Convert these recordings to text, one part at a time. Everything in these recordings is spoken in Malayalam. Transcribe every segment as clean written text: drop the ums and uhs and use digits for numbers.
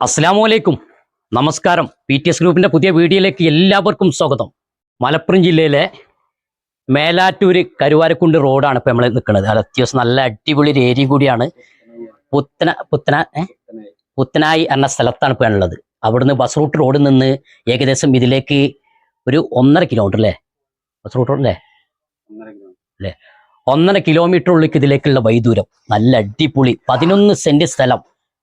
അസ്സലാമലൈക്കും, നമസ്കാരം. PTS ഗ്രൂപ്പിന്റെ പുതിയ വീഡിയോയിലേക്ക് എല്ലാവർക്കും സ്വാഗതം. മലപ്പുറം ജില്ലയിലെ മേലാറ്റൂര് കരുവാരക്കുണ്ട് റോഡാണ് ഇപ്പൊ നമ്മൾ നിൽക്കുന്നത്. അത് അത്യാവശ്യം നല്ല അടിപൊളി ഒരു ഏരിയയും കൂടിയാണ്. പുത്തനായി എന്ന സ്ഥലത്താണ് ഇപ്പൊ ഉള്ളത്. അവിടുന്ന് ബസ് റൂട്ട് റോഡിൽ നിന്ന് ഏകദേശം ഇതിലേക്ക് ഒരു 1.5 കിലോമീറ്റർ അല്ലേ? ബസ് റൂട്ട് റോഡ് അല്ലേ? 1.5 കിലോമീറ്റർ ഉള്ളിലേക്ക് ഇതിലേക്കുള്ള വൈദൂരം. നല്ല അടിപൊളി 11 സെന്റ് സ്ഥലം,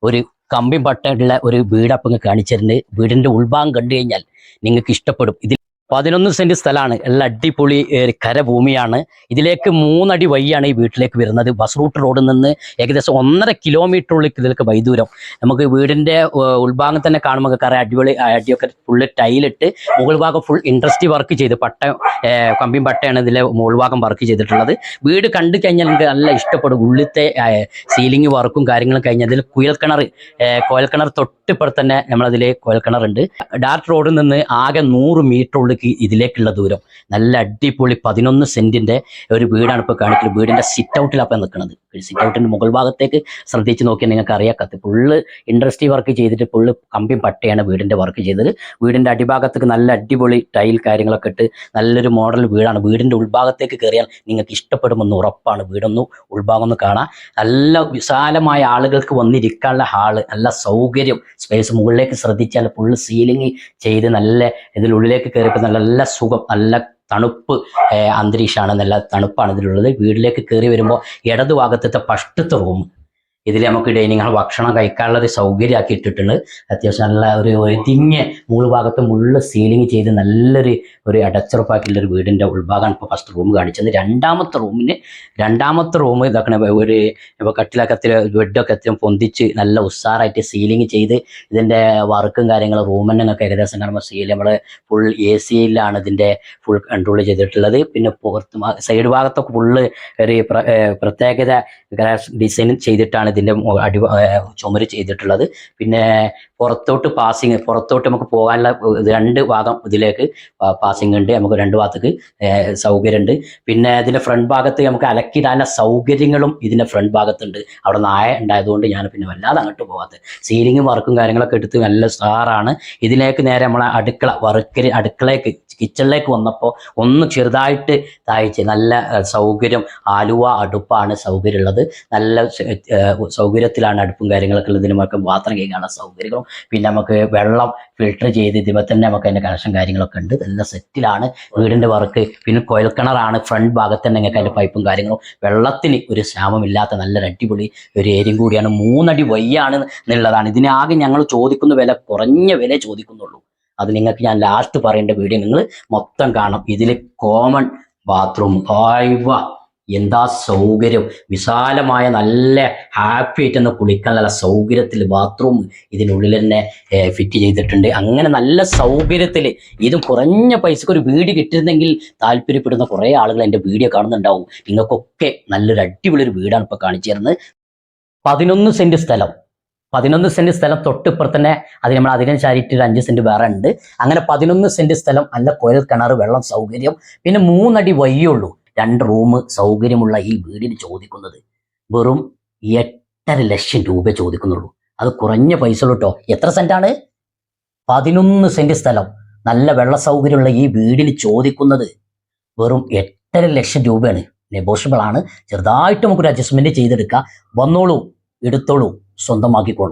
ഒരു കമ്പി പട്ടുള്ള ഒരു വീടപ്പം കാണിച്ചിട്ടുണ്ട്. വീടിന്റെ ഉൾഭാഗം കണ്ടു കഴിഞ്ഞാൽ നിങ്ങൾക്ക് ഇഷ്ടപ്പെടും. ഇതിൽ 11 സെന്റ് സ്ഥലമാണ്. എല്ലാം അടിപൊളി കരഭൂമിയാണ്. ഇതിലേക്ക് 3 അടി വഴിയാണ് ഈ വീട്ടിലേക്ക് വരുന്നത്. ബസ് റൂട്ട് റോഡിൽ നിന്ന് ഏകദേശം 1.5 കിലോമീറ്റർ ഉള്ളിൽ ഇതിലേക്ക് വൈദൂരം. നമുക്ക് വീടിന്റെ ഉൾഭാഗം തന്നെ കാണുമ്പോൾ അടിപൊളി അടിയൊക്കെ ഫുള്ള് ടൈലിട്ട് മുകൾ ഭാഗം ഫുൾ ഇൻഡസ്ട്രി വർക്ക് ചെയ്ത് കമ്പിയും പട്ടയാണ് ഇതിലെ മുകൾ ഭാഗം വർക്ക് ചെയ്തിട്ടുള്ളത്. വീട് കണ്ടു കഴിഞ്ഞാൽ നിങ്ങൾക്ക് നല്ല ഇഷ്ടപ്പെടും. ഉള്ളിലത്തെ സീലിംഗ് വർക്കും കാര്യങ്ങളും കഴിഞ്ഞാൽ അതിൽ കുഴൽക്കിണർ തൊട്ടിപ്പുറത്ത് തന്നെ നമ്മളതിൽ കുഴൽക്കിണറുണ്ട്. ഡാർക്ക് റോഡിൽ നിന്ന് ആകെ 100 മീറ്റർ ഉള്ളിൽ ഇതിലേക്കുള്ള ദൂരം. നല്ല അടിപൊളി 11 സെന്റിന്റെ ഒരു വീടാണ് ഇപ്പൊ കാണിക്കുന്നത്. വീടിന്റെ സിറ്റ് ഔട്ടിലാണ് നിൽക്കുന്നത്. സിറ്റ് ഔട്ടിന്റെ മുകൾ ഭാഗത്തേക്ക് ശ്രദ്ധിച്ച് നോക്കിയാൽ നിങ്ങൾക്ക് അറിയാക്കത്ത് ഫുള്ള് ഇൻഡസ്ട്രി വർക്ക് ചെയ്തിട്ട് ഫുള്ള് കമ്പിയും പട്ടയാണ് വീടിന്റെ വർക്ക് ചെയ്തത്. വീടിന്റെ അടിഭാഗത്തേക്ക് നല്ല അടിപൊളി ടൈൽ കാര്യങ്ങളൊക്കെ ഇട്ട് നല്ലൊരു മോഡൽ വീടാണ്. വീടിന്റെ ഉൾഭാഗത്തേക്ക് കയറിയാൽ നിങ്ങൾക്ക് ഇഷ്ടപ്പെടുമെന്ന് ഉറപ്പാണ്. വീടൊന്ന് ഉൾഭാഗം ഒന്ന് കാണാം. നല്ല വിശാലമായ ആളുകൾക്ക് വന്നിരിക്കാനുള്ള ഹാള്, നല്ല സൗകര്യം, സ്പേസ്. മുകളിലേക്ക് ശ്രദ്ധിച്ചാൽ ഫുള്ള് സീലിംഗ് ചെയ്ത് നല്ല ഇതിനുള്ളിലേക്ക് കയറിയപ്പോൾ നല്ല സുഖം, നല്ല തണുപ്പ് അന്തരീക്ഷമാണ്. നല്ല തണുപ്പാണ് ഇതിലുള്ളത്. വീട്ടിലേക്ക് കയറി വരുമ്പോൾ ഇടതുഭാഗത്തെ ഫസ്റ്റത്തെ റൂം, ഇതിൽ നമുക്ക് ഡൈനിങ് ഹാൾ ഭക്ഷണം കഴിക്കാനുള്ള ഒരു സൗകര്യമാക്കി ഇട്ടിട്ടുണ്ട്. അത്യാവശ്യം നല്ല ഒരു തിങ്ങ് മുകൾ ഭാഗത്ത് മുള്ള സീലിംഗ് ചെയ്ത് നല്ലൊരു അടച്ചുറപ്പാക്കിയുള്ള ഒരു വീടിന്റെ ഉൾഭാഗമാണ് ഇപ്പോൾ ഫസ്റ്റ് റൂം കാണിച്ചത്. രണ്ടാമത്തെ റൂം ഇതൊക്കെ ഒരു ഇപ്പോൾ കട്ടിലൊക്കെ ബെഡൊക്കെ പൊന്തിച്ച് നല്ല ഉഷാറായിട്ട് സീലിംഗ് ചെയ്ത് ഇതിന്റെ വർക്കും കാര്യങ്ങളും റൂമിനൊക്കെ ഏകദേശം കാണുമ്പോൾ നമ്മൾ ഫുൾ AC-യിലാണ് ഇതിന്റെ ഫുൾ കൺട്രോൾ ചെയ്തിട്ടുള്ളത്. പിന്നെ പുറത്ത് സൈഡ് ഭാഗത്തൊക്കെ ഫുള്ള് ഒരു പ്രത്യേകത ഡിസൈൻ ചെയ്തിട്ടാണ് ഇതിന്റെ ചുമര് ചെയ്തിട്ടുള്ളത്. പിന്നെ പുറത്തോട്ട് നമുക്ക് പോകാനുള്ള 2 ഭാഗം ഇതിലേക്ക് പാസിംഗ് ഉണ്ട്. നമുക്ക് 2 ഭാഗത്തേക്ക് സൗകര്യമുണ്ട്. പിന്നെ ഇതിന്റെ ഫ്രണ്ട് ഭാഗത്ത് നമുക്ക് അലക്കിടാനുള്ള സൗകര്യങ്ങളും ഇതിന്റെ ഫ്രണ്ട് ഭാഗത്തുണ്ട്. അവിടെ നായ ഉണ്ടായതുകൊണ്ട് ഞാൻ പിന്നെ വല്ലാതെ അങ്ങോട്ട് പോകാത്തത്. സീലിംഗും വർക്കും കാര്യങ്ങളൊക്കെ എടുത്ത് നല്ല സ്റ്റാറാണ്. ഇതിലേക്ക് നേരെ നമ്മളെ അടുക്കളയ്ക്ക് കിച്ചണിലേക്ക് വന്നപ്പോൾ ഒന്ന് ചെറുതായിട്ട് താഴ്ച നല്ല സൗകര്യം. ആലുവ അടുപ്പാണ് സൗകര്യമുള്ളത്. നല്ല സൗകര്യത്തിലാണ് അടുപ്പും കാര്യങ്ങളൊക്കെ ഉള്ളത്. ഇതിനൊക്കെ പാത്രം കഴിക്കാനുള്ള സൗകര്യങ്ങളും പിന്നെ നമുക്ക് വെള്ളം ഫിൽട്ടർ ചെയ്ത് ഇതിമേ തന്നെ നമുക്ക് അതിൻ്റെ കണക്ഷൻ കാര്യങ്ങളൊക്കെ ഉണ്ട്. നല്ല സെറ്റിലാണ് വീടിൻ്റെ വർക്ക്. പിന്നെ കുഴൽക്കിണറാണ് ഫ്രണ്ട് ഭാഗത്ത് തന്നെ നിങ്ങൾക്ക് അതിൻ്റെ പൈപ്പും കാര്യങ്ങളും. വെള്ളത്തിന് ഒരു ക്ഷാമമില്ലാത്ത നല്ലൊരു അടിപൊളി ഒരു ഏരിയയും കൂടിയാണ്. 3 അടി വയ്യാണ് എന്നുള്ളതാണ്. ഇതിനാകെ ഞങ്ങൾ ചോദിക്കുന്ന വില കുറഞ്ഞ വില ചോദിക്കുന്നുള്ളൂ. അത് നിങ്ങൾക്ക് ഞാൻ ലാസ്റ്റ് പറയേണ്ട വീഡിയോ നിങ്ങൾ മൊത്തം കാണാം. ഇതിൽ കോമൺ ബാത്റൂം, എന്താ സൗകര്യം! വിശാലമായ നല്ല ഹാപ്പി ആയിട്ട് തന്നെ കുളിക്കാൻ നല്ല സൗകര്യത്തിൽ ബാത്റൂം ഇതിനുള്ളിൽ തന്നെ ഫിറ്റ് ചെയ്തിട്ടുണ്ട്. അങ്ങനെ നല്ല സൗകര്യത്തിൽ ഇതും കുറഞ്ഞ പൈസക്ക് ഒരു വീട് കിട്ടുന്നെങ്കിൽ താല്പര്യപ്പെടുന്ന കുറേ ആളുകൾ എൻ്റെ വീഡിയോ കാണുന്നുണ്ടാവും. നിങ്ങൾക്കൊക്കെ നല്ലൊരു അടിപൊളി ഒരു വീടാണ് ഇപ്പോൾ കാണിച്ചു തരുന്നത്. 11 സെന്റ് സ്ഥലം, 11 സെന്റ് സ്ഥലം തൊട്ടിപ്പുറത്ത് തന്നെ അതിന് ചാരിറ്റി 5 സെന്റ് വേറെ ഉണ്ട്. അങ്ങനെ 11 സെന്റ് സ്ഥലം, നല്ല കുഴൽ കിണർ, വെള്ളം സൗകര്യം, പിന്നെ 3 അടി വയ്യുള്ളൂ. 2 റൂം സൗകര്യമുള്ള ഈ വീടിന് ചോദിക്കുന്നത് വെറും 8.5 ലക്ഷം രൂപ ചോദിക്കുന്നുള്ളൂ. അത് കുറഞ്ഞ പൈസ ഉള്ളൂ കേട്ടോ. എത്ര സെന്റാണ്? 11 സെന്റ് സ്ഥലം, നല്ല വെള്ള സൗകര്യമുള്ള ഈ വീടിന് ചോദിക്കുന്നത് വെറും 8.5 ലക്ഷം രൂപയാണ്. നെഗോഷ്യബിൾ ആണ്. ചെറുതായിട്ട് നമുക്കൊരു അഡ്ജസ്റ്റ്മെന്റ് ചെയ്തെടുക്കാം. വന്നോളൂ, എടുത്തോളൂ, സ്വന്തമാക്കിക്കോളൂ.